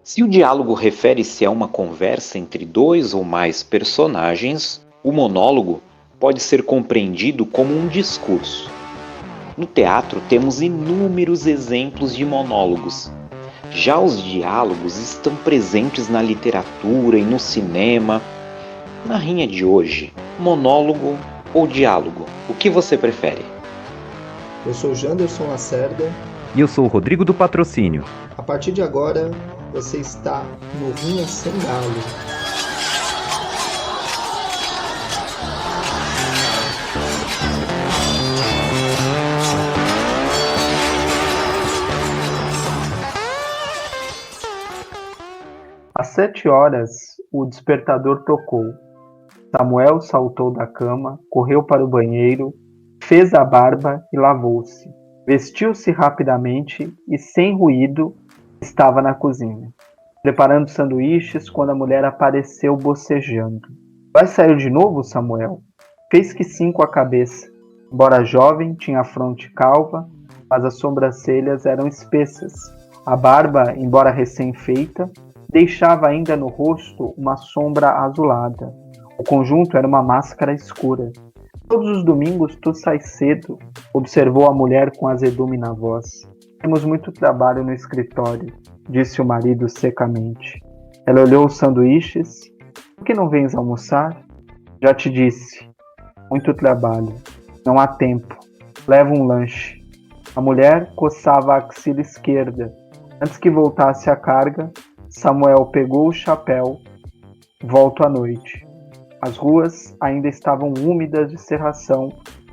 Se o diálogo refere-se a uma conversa entre dois ou mais personagens, o monólogo pode ser compreendido como um discurso. No teatro temos inúmeros exemplos de monólogos. Já os diálogos estão presentes na literatura e no cinema. Na rinha de hoje, monólogo ou diálogo, o que você prefere? Eu sou Janderson Lacerda. E eu sou o Rodrigo do Patrocínio. A partir de agora, você está no Rinha Sem Galo. Às 7 horas, o despertador tocou. Samuel saltou da cama, correu para o banheiro, fez a barba e lavou-se. Vestiu-se rapidamente e, sem ruído, estava na cozinha, preparando sanduíches quando a mulher apareceu bocejando. Vai sair de novo, Samuel? Fez que sim com a cabeça. Embora jovem, tinha a fronte calva, mas as sobrancelhas eram espessas. A barba, embora recém-feita, deixava ainda no rosto uma sombra azulada. O conjunto era uma máscara escura. Todos os domingos tu sais cedo, observou a mulher com azedume na voz. Temos muito trabalho no escritório, disse o marido secamente. Ela olhou os sanduíches. Por que não vens almoçar? Já te disse. Muito trabalho. Não há tempo. Leva um lanche. A mulher coçava a axila esquerda. Antes que voltasse a carga, Samuel pegou o chapéu. Volto à noite. As ruas ainda estavam úmidas de cerração.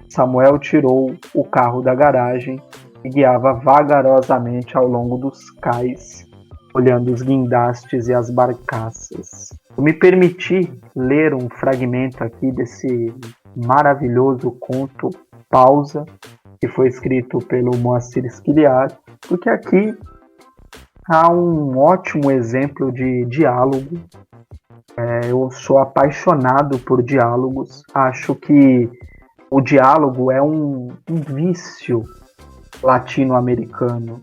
Samuel tirou o carro da garagem e guiava vagarosamente ao longo dos cais, olhando os guindastes e as barcaças. Eu me permiti ler um fragmento aqui desse maravilhoso conto Pausa, que foi escrito pelo Moacir Sciliar, porque aqui há um ótimo exemplo de diálogo. Eu sou apaixonado por diálogos. Acho que o diálogo é um vício latino-americano.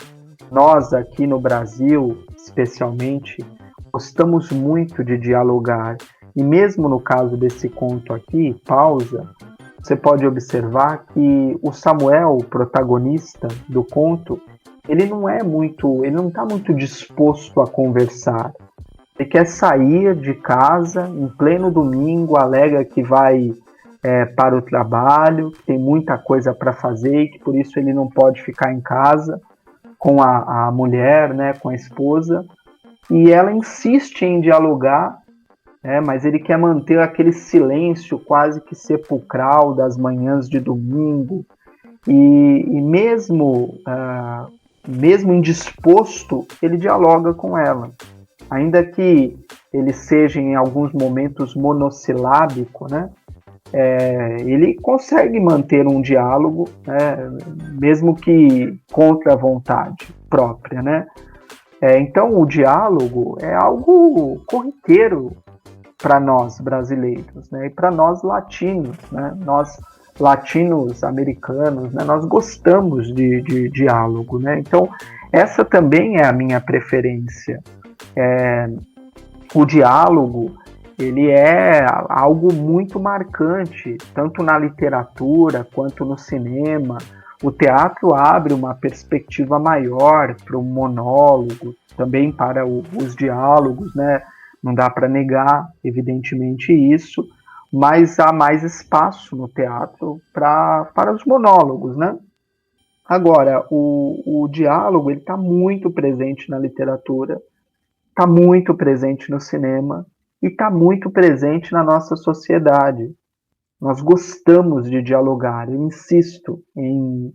Nós aqui no Brasil, especialmente, gostamos muito de dialogar. E mesmo no caso desse conto aqui, Pausa, você pode observar que o Samuel, o protagonista do conto, ele não está muito disposto a conversar. Ele quer sair de casa em pleno domingo, alega que vai para o trabalho, que tem muita coisa para fazer e que por isso ele não pode ficar em casa com a mulher, né, com a esposa. E ela insiste em dialogar, mas ele quer manter aquele silêncio quase que sepulcral das manhãs de domingo. E mesmo indisposto, ele dialoga com ela. Ainda que ele seja em alguns momentos monossilábico, né? Ele consegue manter um diálogo, né? Mesmo que contra a vontade própria, né? Então o diálogo é algo corriqueiro para nós brasileiros, né? E para nós latinos, né? Nós latinos americanos, né? Nós gostamos de diálogo, né? Então essa também é a minha preferência. O diálogo, ele é algo muito marcante, tanto na literatura quanto no cinema. O teatro abre uma perspectiva maior para o monólogo, também para os diálogos, né? Não dá para negar, evidentemente, isso, mas há mais espaço no teatro para os monólogos, né? Agora, o diálogo está muito presente na literatura, está muito presente no cinema e está muito presente na nossa sociedade. Nós gostamos de dialogar, eu insisto em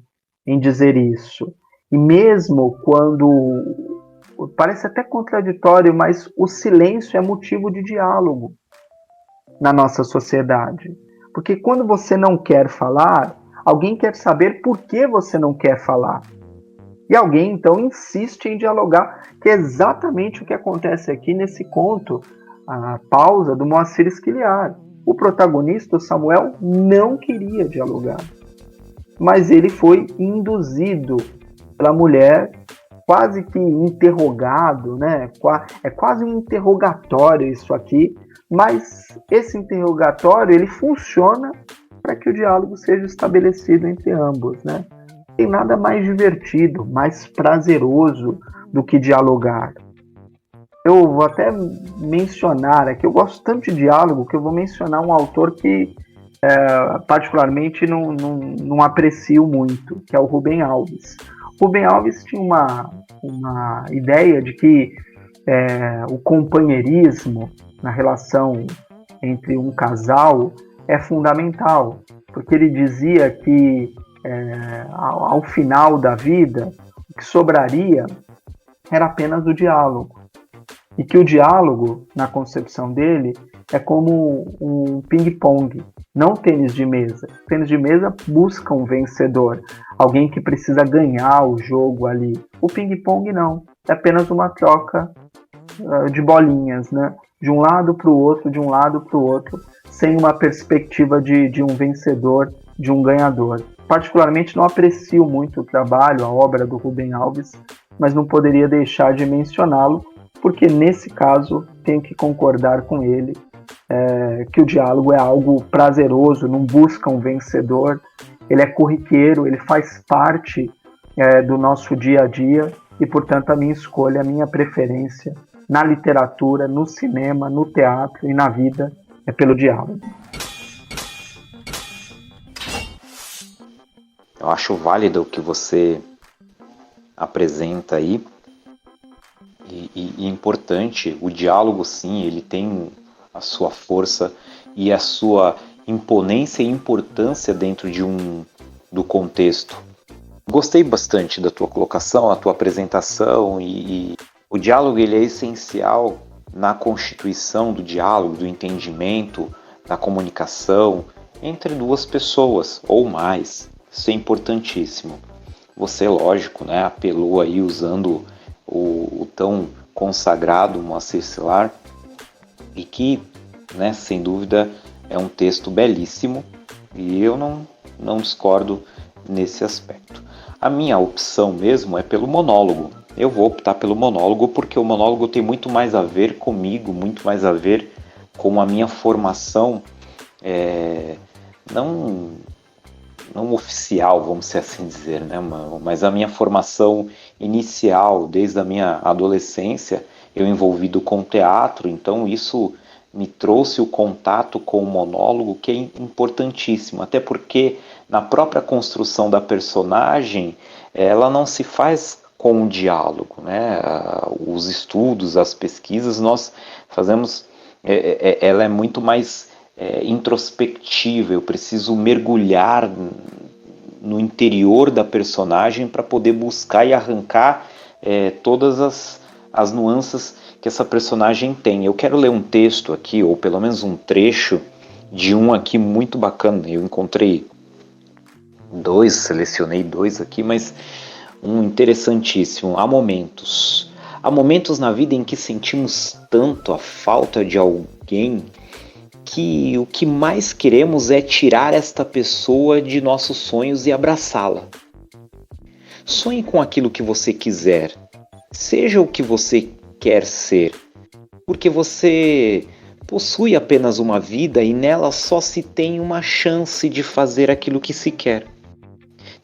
dizer isso. E mesmo quando parece até contraditório, mas o silêncio é motivo de diálogo na nossa sociedade. Porque quando você não quer falar, alguém quer saber por que você não quer falar. E alguém, então, insiste em dialogar, que é exatamente o que acontece aqui nesse conto, a Pausa, do Moacir Sciliar. O protagonista, o Samuel, não queria dialogar, mas ele foi induzido pela mulher quase que interrogado, né? É quase um interrogatório isso aqui, mas esse interrogatório ele funciona para que o diálogo seja estabelecido entre ambos, né? Tem nada mais divertido, mais prazeroso do que dialogar. Eu vou até mencionar aqui, eu gosto tanto de diálogo que eu vou mencionar um autor que particularmente não aprecio muito, que é o Rubem Alves. Rubem Alves tinha uma ideia de que o companheirismo na relação entre um casal é fundamental, porque ele dizia que ao final da vida o que sobraria era apenas o diálogo, e que o diálogo, na concepção dele, é como um ping-pong, não tênis de mesa. Tênis de mesa busca um vencedor, alguém que precisa ganhar o jogo ali. O ping-pong não, é apenas uma troca de bolinhas, né? De um lado para o outro, de um lado para o outro, sem uma perspectiva de um vencedor, de um ganhador. Particularmente não aprecio muito o trabalho, a obra do Rubem Alves, mas não poderia deixar de mencioná-lo, porque nesse caso tenho que concordar com ele, que o diálogo é algo prazeroso, não busca um vencedor, ele é corriqueiro, ele faz parte do nosso dia a dia e, portanto, a minha escolha, a minha preferência na literatura, no cinema, no teatro e na vida é pelo diálogo. Eu acho válido o que você apresenta aí e importante. O diálogo, sim, ele tem a sua força e a sua imponência e importância dentro do contexto. Gostei bastante da tua colocação, a tua apresentação e o diálogo ele é essencial na constituição do diálogo, do entendimento, da comunicação entre duas pessoas ou mais. Isso é importantíssimo. Você, lógico, né, apelou aí usando o tão consagrado Moacir Silar, e que, né, sem dúvida, é um texto belíssimo e eu não discordo nesse aspecto. A minha opção mesmo é pelo monólogo. Eu vou optar pelo monólogo porque o monólogo tem muito mais a ver comigo, muito mais a ver com a minha formação, não oficial, vamos assim dizer, né, mas a minha formação inicial, desde a minha adolescência, eu envolvido com teatro, então isso me trouxe o contato com o monólogo, que é importantíssimo, até porque na própria construção da personagem, ela não se faz com o diálogo, né? Os estudos, as pesquisas, nós fazemos, ela é muito mais introspectiva, eu preciso mergulhar no interior da personagem para poder buscar e arrancar todas as nuances que essa personagem tem. Eu quero ler um texto aqui, ou pelo menos um trecho de um aqui muito bacana. Eu encontrei selecionei dois aqui, mas um interessantíssimo. Há momentos na vida em que sentimos tanto a falta de alguém que o que mais queremos é tirar esta pessoa de nossos sonhos e abraçá-la. Sonhe com aquilo que você quiser, seja o que você quer ser, porque você possui apenas uma vida e nela só se tem uma chance de fazer aquilo que se quer.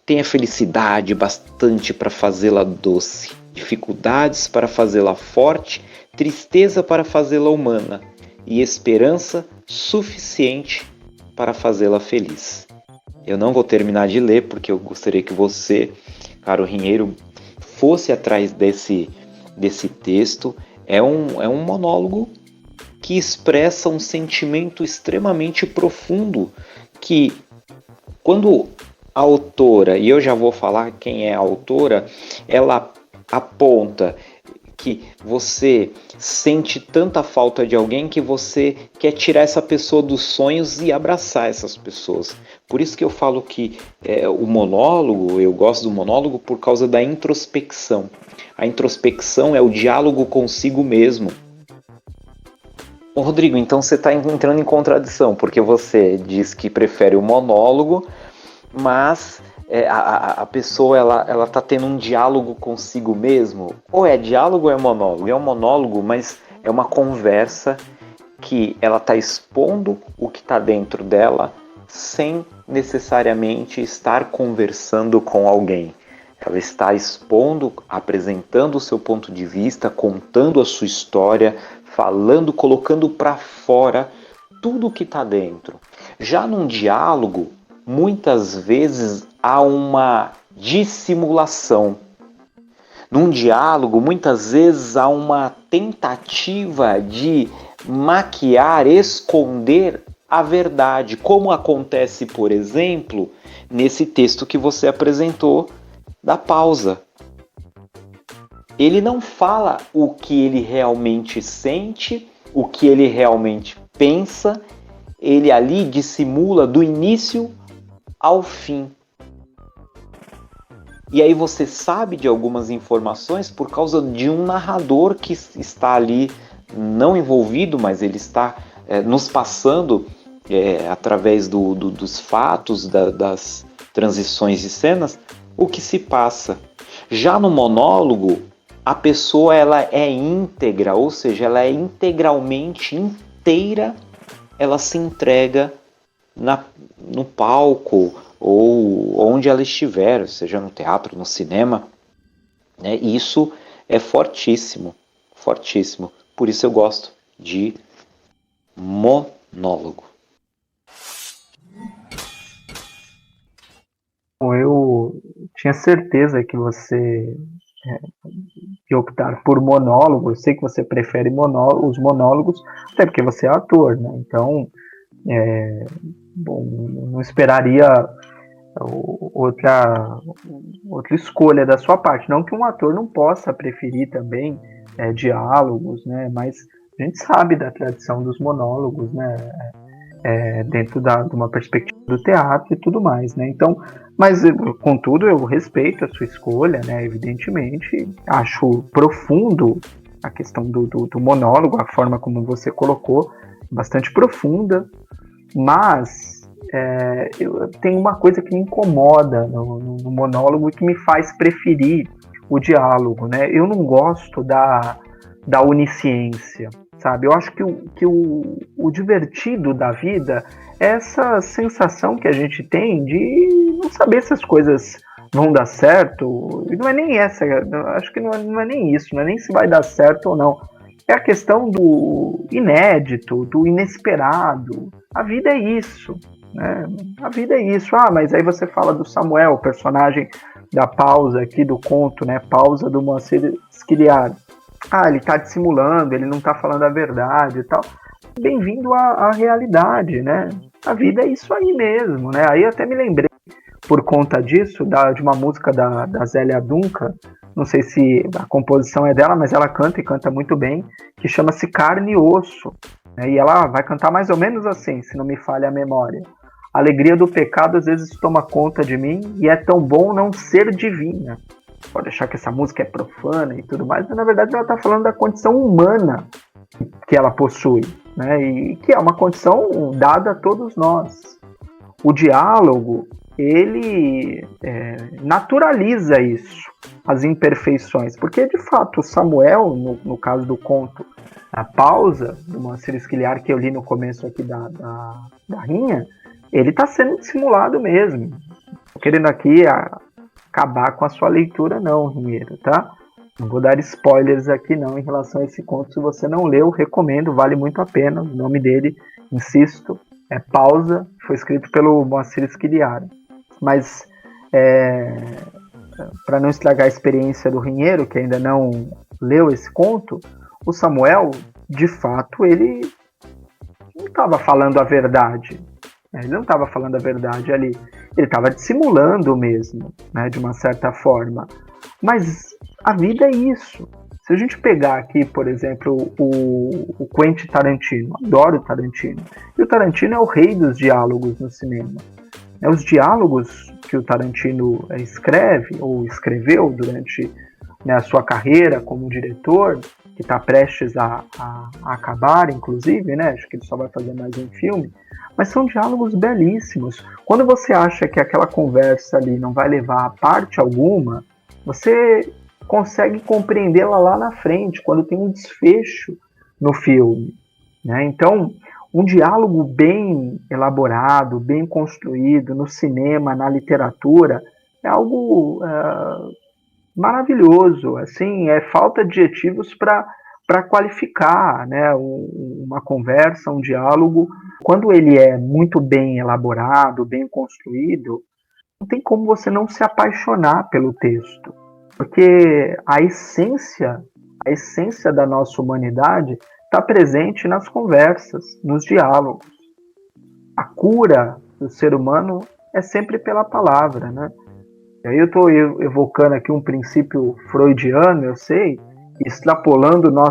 Tenha felicidade bastante para fazê-la doce, dificuldades para fazê-la forte, tristeza para fazê-la humana e esperança suficiente para fazê-la feliz. Eu não vou terminar de ler porque eu gostaria que você, caro Rinheiro, fosse atrás desse texto. É um monólogo que expressa um sentimento extremamente profundo que, quando a autora, e eu já vou falar quem é a autora, ela aponta que você sente tanta falta de alguém que você quer tirar essa pessoa dos sonhos e abraçar essas pessoas. Por isso que eu falo que o monólogo, eu gosto do monólogo por causa da introspecção. A introspecção é o diálogo consigo mesmo. Ô Rodrigo, então você está entrando em contradição, porque você diz que prefere o monólogo, mas a pessoa ela tá tendo um diálogo consigo mesmo. Ou é diálogo ou é monólogo? É um monólogo, mas é uma conversa que ela está expondo o que está dentro dela sem necessariamente estar conversando com alguém. Ela está expondo, apresentando o seu ponto de vista, contando a sua história, falando, colocando para fora tudo o que está dentro. Já num diálogo, muitas vezes há uma dissimulação. Num diálogo, muitas vezes há uma tentativa de maquiar, esconder a verdade, como acontece, por exemplo, nesse texto que você apresentou da pausa. Ele não fala o que ele realmente sente, o que ele realmente pensa, ele ali dissimula do início ao fim. E aí você sabe de algumas informações por causa de um narrador que está ali não envolvido, mas ele está nos passando através dos fatos, das transições de cenas, o que se passa. Já no monólogo, a pessoa ela é íntegra, ou seja, ela é integralmente inteira, ela se entrega no palco ou onde ela estiver, seja no teatro, no cinema, né? Isso é fortíssimo, fortíssimo. Por isso eu gosto de monólogo. Eu tinha certeza que você que optar por monólogo. Eu sei que você prefere os monólogos, até porque você é ator, né? Então, bom, não esperaria outra escolha da sua parte. Não que um ator não possa preferir também diálogos, né? Mas a gente sabe da tradição dos monólogos, né? Dentro de uma perspectiva do teatro e tudo mais, né? Então, mas contudo eu respeito a sua escolha, né? Evidentemente, acho profundo a questão do monólogo, a forma como você colocou, bastante profunda, mas tem uma coisa que me incomoda no monólogo e que me faz preferir o diálogo, né? Eu não gosto da onisciência, sabe? Eu acho que o divertido da vida é essa sensação que a gente tem de não saber se as coisas vão dar certo. E não é nem essa, acho que não é nem isso, não é nem se vai dar certo ou não. É a questão do inédito, do inesperado. A vida é isso, né? A vida é isso. Ah, mas aí você fala do Samuel, o personagem da pausa aqui do conto, né? Pausa do Moacir Sciliar. Ah, ele tá dissimulando, ele não tá falando a verdade e tal. Bem-vindo à realidade, né? A vida é isso aí mesmo, né? Aí até me lembrei, por conta disso, de uma música da Zélia Duncan, não sei se a composição é dela, mas ela canta e canta muito bem, que chama-se Carne e Osso, né? E ela vai cantar mais ou menos assim, se não me falha a memória. A alegria do pecado às vezes toma conta de mim e é tão bom não ser divina. Pode achar que essa música é profana e tudo mais, mas na verdade ela está falando da condição humana que ela possui, né? E que é uma condição dada a todos nós. O diálogo, ele naturaliza isso, as imperfeições, porque de fato o Samuel, no caso do conto A Pausa, do Moacir Sciliar, que eu li no começo aqui da Rinha, ele está sendo dissimulado mesmo. Tô querendo aqui acabar com a sua leitura não, Rinheiro, tá? Não vou dar spoilers aqui não em relação a esse conto. Se você não leu, recomendo, vale muito a pena. O nome dele, insisto, é Pausa, foi escrito pelo Moacir Sciliar. Mas, para não estragar a experiência do Rinheiro, que ainda não leu esse conto, o Samuel, de fato, ele não estava falando a verdade. Ele não estava falando a verdade ali. Ele estava dissimulando mesmo, né, de uma certa forma. Mas a vida é isso. Se a gente pegar aqui, por exemplo, o Quentin Tarantino, adoro o Tarantino. E o Tarantino é o rei dos diálogos no cinema. Os diálogos que o Tarantino escreve, ou escreveu durante a sua carreira como diretor, que está prestes a acabar, inclusive, né? Acho que ele só vai fazer mais um filme. Mas são diálogos belíssimos. Quando você acha que aquela conversa ali não vai levar a parte alguma, você consegue compreendê-la lá na frente, quando tem um desfecho no filme, né? Então, um diálogo bem elaborado, bem construído no cinema, na literatura, é algo maravilhoso. Assim, falta adjetivos para qualificar, né, uma conversa, um diálogo. Quando ele é muito bem elaborado, bem construído, não tem como você não se apaixonar pelo texto, porque a essência da nossa humanidade está presente nas conversas, nos diálogos. A cura do ser humano é sempre pela palavra, né? E aí eu estou evocando aqui um princípio freudiano, eu sei, extrapolando não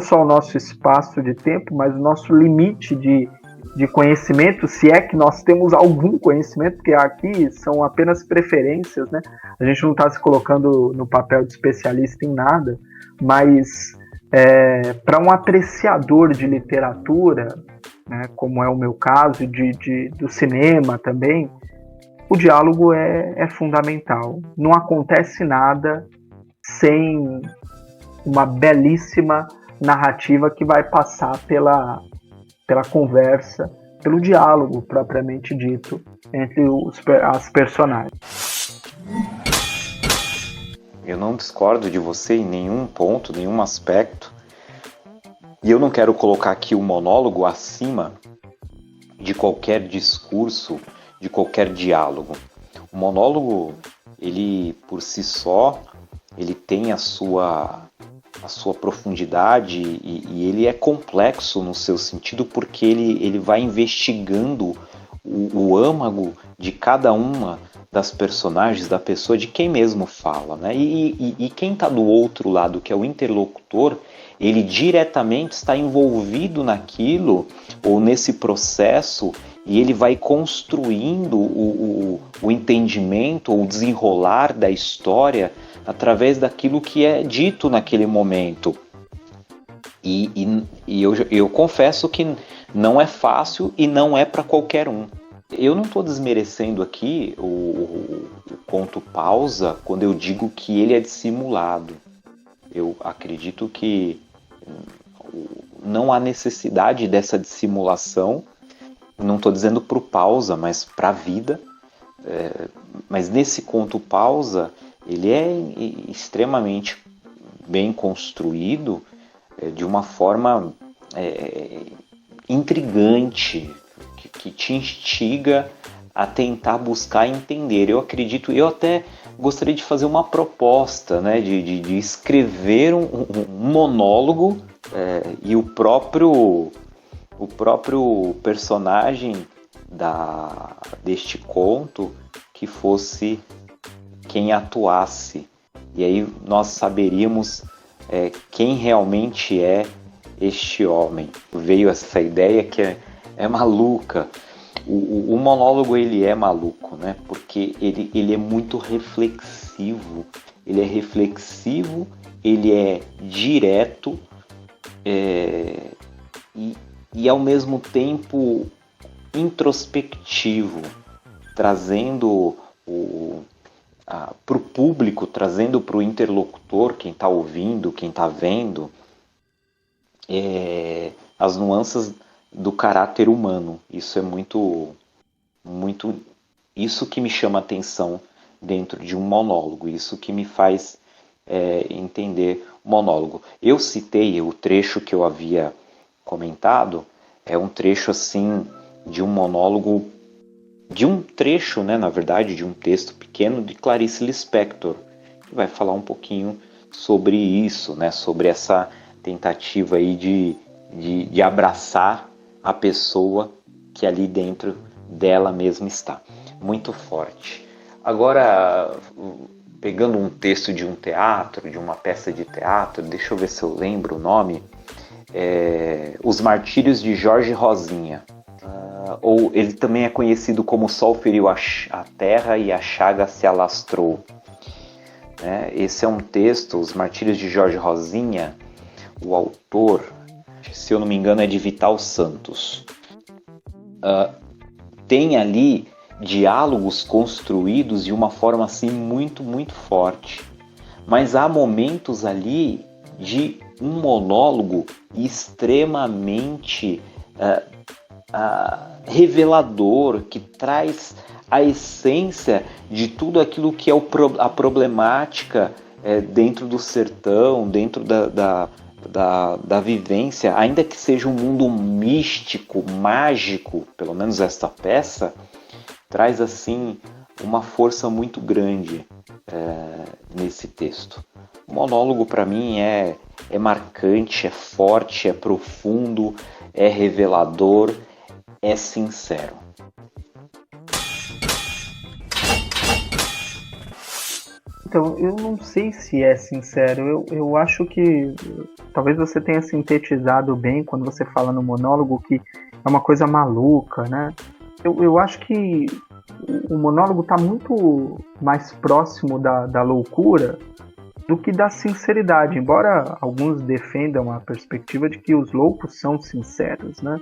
só o nosso espaço de tempo, mas o nosso limite de conhecimento, se é que nós temos algum conhecimento, porque aqui são apenas preferências, né? A gente não está se colocando no papel de especialista em nada, mas para um apreciador de literatura, né, como é o meu caso, do cinema também, o diálogo é fundamental. Não acontece nada sem uma belíssima narrativa que vai passar pela conversa, pelo diálogo propriamente dito entre as personagens. Eu não discordo de você em nenhum ponto, nenhum aspecto. E eu não quero colocar aqui o monólogo acima de qualquer discurso, de qualquer diálogo. O monólogo, ele por si só, ele tem a sua profundidade e ele é complexo no seu sentido porque ele vai investigando o âmago de cada uma das personagens, da pessoa, de quem mesmo fala, né? E quem está do outro lado, que é o interlocutor, ele diretamente está envolvido naquilo ou nesse processo e ele vai construindo o entendimento ou o desenrolar da história através daquilo que é dito naquele momento. E eu confesso que não é fácil e não é para qualquer um. Eu não estou desmerecendo aqui o conto Pausa quando eu digo que ele é dissimulado. Eu acredito que não há necessidade dessa dissimulação. Não estou dizendo para o Pausa, mas para a vida. Mas nesse conto Pausa, ele é extremamente bem construído, de uma forma intrigante, que te instiga a tentar buscar entender. Eu acredito, eu até gostaria de fazer uma proposta, né, de escrever um monólogo e o próprio personagem deste conto que fosse quem atuasse. E aí nós saberíamos quem realmente é este homem. Veio essa ideia que é maluca. O monólogo ele é maluco, né? Porque ele é muito reflexivo. Ele é reflexivo, ele é direto e ao mesmo tempo introspectivo, trazendo para o público, trazendo para o interlocutor, quem está ouvindo, quem está vendo, as nuances do caráter humano. Isso é muito, isso que me chama a atenção dentro de um monólogo, isso que me faz entender o monólogo. Eu citei o trecho que eu havia comentado, é um trecho assim de um monólogo, de um trecho, né, na verdade, de um texto pequeno de Clarice Lispector, que vai falar um pouquinho sobre isso, né, sobre essa tentativa aí de abraçar a pessoa que ali dentro dela mesma está. Muito forte. Agora, pegando um texto de um teatro, de uma peça de teatro, deixa eu ver se eu lembro o nome, Os Martírios de Jorge Rosinha. Ou ele também é conhecido como O Sol Feriu a Terra e a Chaga se Alastrou. né? Esse é um texto, Os Martírios de Jorge Rosinha, o autor, se eu não me engano, é de Vital Santos. Tem ali diálogos construídos de uma forma assim muito, muito forte. Mas há momentos ali de um monólogo extremamente revelador, que traz a essência de tudo aquilo que é a problemática dentro do sertão, dentro da vivência, ainda que seja um mundo místico, mágico, pelo menos esta peça, traz assim uma força muito grande nesse texto. O monólogo para mim é marcante, é forte, é profundo, é revelador, é sincero. Então, eu não sei se é sincero. Eu acho que talvez você tenha sintetizado bem quando você fala no monólogo que é uma coisa maluca, né? Eu acho que o monólogo está muito mais próximo da loucura do que da sinceridade, embora alguns defendam a perspectiva de que os loucos são sinceros, né?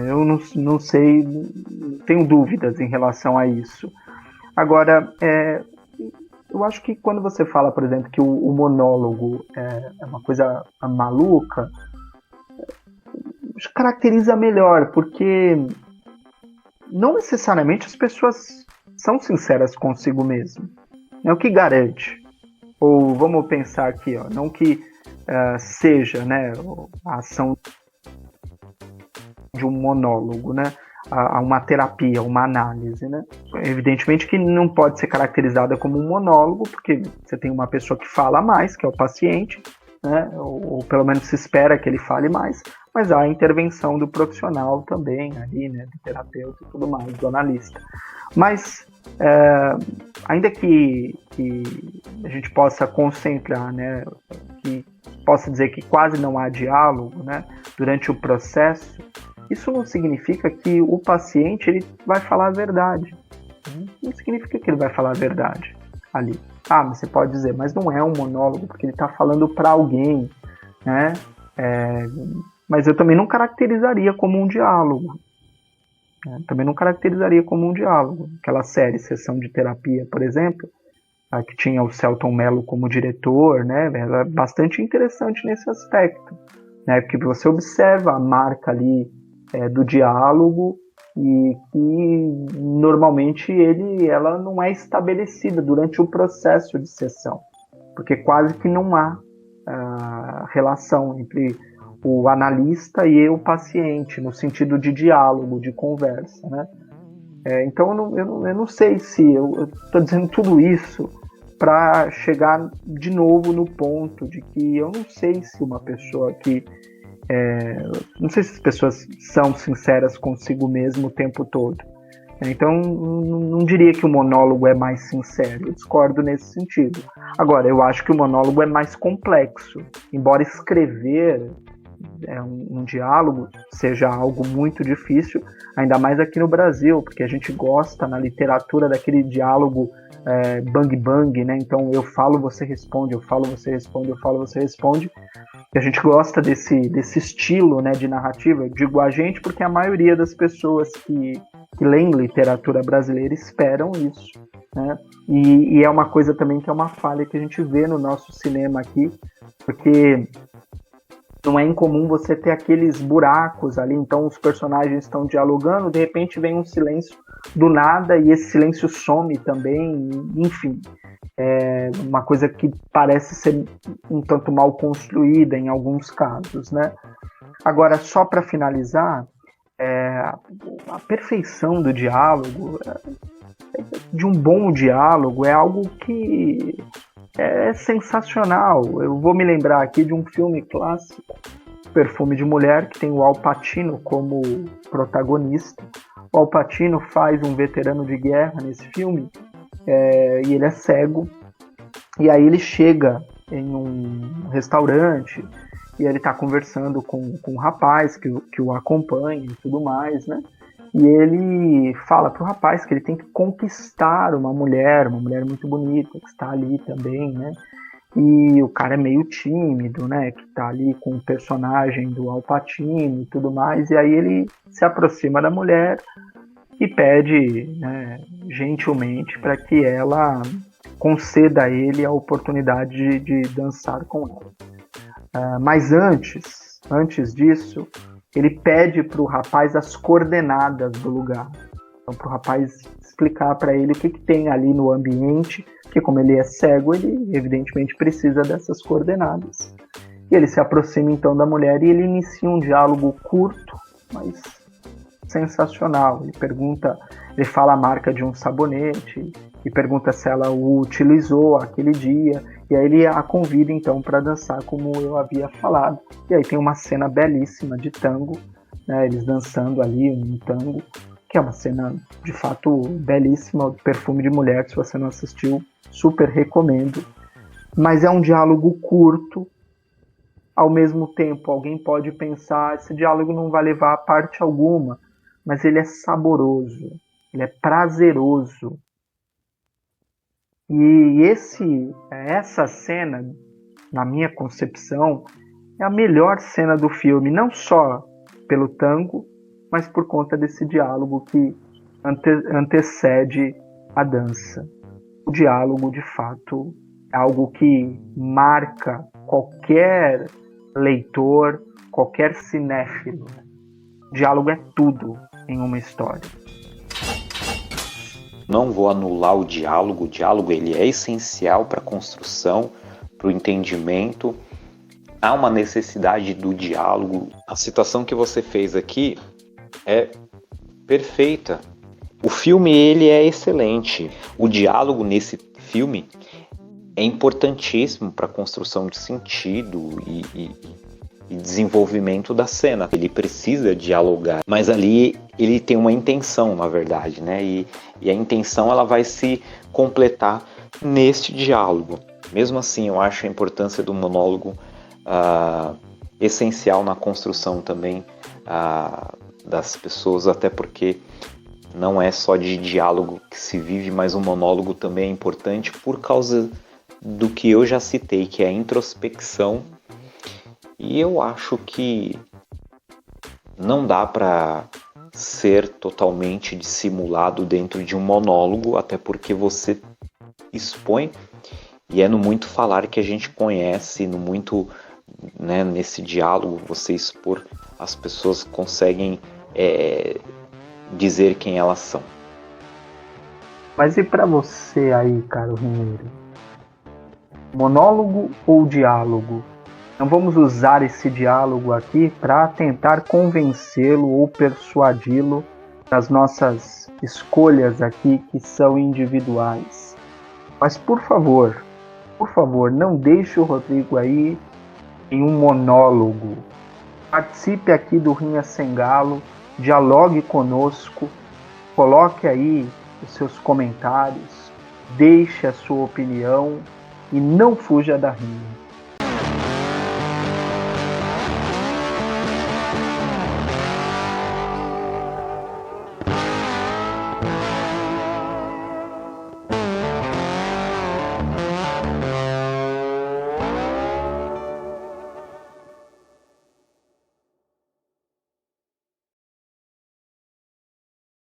Eu não sei, tenho dúvidas em relação a isso. Agora, eu acho que quando você fala, por exemplo, que o monólogo é uma coisa maluca, caracteriza melhor, porque não necessariamente as pessoas são sinceras consigo mesmo. É o que garante. Ou vamos pensar aqui, não que seja, né, a ação de um monólogo, né, a uma terapia, uma análise, né? Evidentemente que não pode ser caracterizada como um monólogo, porque você tem uma pessoa que fala mais, que é o paciente, né, ou pelo menos se espera que ele fale mais, mas há a intervenção do profissional também, ali, né, do terapeuta e tudo mais, do analista. Mas, ainda que a gente possa concentrar, né, que possa dizer que quase não há diálogo, né, durante o processo, isso não significa que o paciente ele vai falar a verdade. Não significa que ele vai falar a verdade ali. Mas você pode dizer, mas não é um monólogo, porque ele está falando para alguém, né? Mas eu também não caracterizaria como um diálogo. Também não caracterizaria como um diálogo. Aquela série Sessão de Terapia, por exemplo, que tinha o Selton Mello como diretor, né? Ela é bastante interessante nesse aspecto, né? Porque você observa a marca ali do diálogo e que normalmente ela não é estabelecida durante o processo de sessão, porque quase que não há relação entre o analista e o paciente, no sentido de diálogo, de conversa, né? Então eu não sei se eu estou dizendo tudo isso para chegar de novo no ponto de que eu não sei se uma pessoa que não sei se as pessoas são sinceras consigo mesmo o tempo todo. Então, não diria que o monólogo é mais sincero. Eu discordo nesse sentido. Agora, eu acho que o monólogo é mais complexo. Embora escrever um diálogo seja algo muito difícil, ainda mais aqui no Brasil, porque a gente gosta na literatura daquele diálogo bang bang, né? Então, eu falo, você responde, eu falo, você responde, eu falo, você responde. A gente gosta desse estilo, né, de narrativa. Eu digo a gente porque a maioria das pessoas que leem literatura brasileira esperam isso, né? E é uma coisa também que é uma falha que a gente vê no nosso cinema aqui, porque não é incomum você ter aqueles buracos ali, então os personagens estão dialogando, de repente vem um silêncio do nada e esse silêncio some também, enfim. É uma coisa que parece ser um tanto mal construída em alguns casos, né? Agora, só para finalizar, a perfeição do diálogo, de um bom diálogo, é algo que é sensacional. Eu vou me lembrar aqui de um filme clássico, Perfume de Mulher, que tem o Al Pacino como protagonista. O Al Pacino faz um veterano de guerra nesse filme, e ele é cego, e aí ele chega em um restaurante e ele está conversando com um rapaz que o acompanha e tudo mais, né? E ele fala pro rapaz que ele tem que conquistar uma mulher muito bonita, que está ali também, né? E o cara é meio tímido, né? Que tá ali com o personagem do Al Pacino e tudo mais. E aí ele se aproxima da mulher e pede, né, gentilmente para que ela conceda a ele a oportunidade de dançar com ela. Mas antes disso, ele pede para o rapaz as coordenadas do lugar. Então, para o rapaz explicar para ele o que tem ali no ambiente, porque como ele é cego, ele evidentemente precisa dessas coordenadas. E ele se aproxima então da mulher e ele inicia um diálogo curto, mas sensacional. Ele fala a marca de um sabonete e pergunta se ela o utilizou aquele dia. E aí ele a convida então para dançar, como eu havia falado. E aí tem uma cena belíssima de tango, né, eles dançando ali um tango, que é uma cena de fato belíssima, Perfume de Mulher. Se você não assistiu, super recomendo. Mas é um diálogo curto. Ao mesmo tempo, alguém pode pensar, esse diálogo não vai levar a parte alguma, mas ele é saboroso, ele é prazeroso. E essa cena, na minha concepção, é a melhor cena do filme, não só pelo tango, mas por conta desse diálogo que antecede a dança. O diálogo, de fato, é algo que marca qualquer leitor, qualquer cinéfilo. O diálogo é tudo em uma história. Não vou anular o diálogo ele é essencial para a construção, para o entendimento. Há uma necessidade do diálogo. A citação que você fez aqui é perfeita. O filme ele é excelente. O diálogo nesse filme é importantíssimo para a construção de sentido e desenvolvimento da cena. Ele precisa dialogar, mas ali ele tem uma intenção, na verdade, né? E a intenção ela vai se completar neste diálogo. Mesmo assim, eu acho a importância do monólogo essencial na construção também das pessoas, até porque não é só de diálogo que se vive, mas o monólogo também é importante por causa do que eu já citei, que é a introspecção. E eu acho que não dá para ser totalmente dissimulado dentro de um monólogo, até porque você expõe, e é no muito falar que a gente conhece, no muito, né, nesse diálogo você expor, as pessoas conseguem dizer quem elas são. Mas e para você aí, caro Rinheiro? Monólogo ou diálogo? Não vamos usar esse diálogo aqui para tentar convencê-lo ou persuadi-lo das nossas escolhas aqui que são individuais. Mas por favor, não deixe o Rodrigo aí em um monólogo. Participe aqui do Rinha Sem Galo, dialogue conosco, coloque aí os seus comentários, deixe a sua opinião e não fuja da rinha.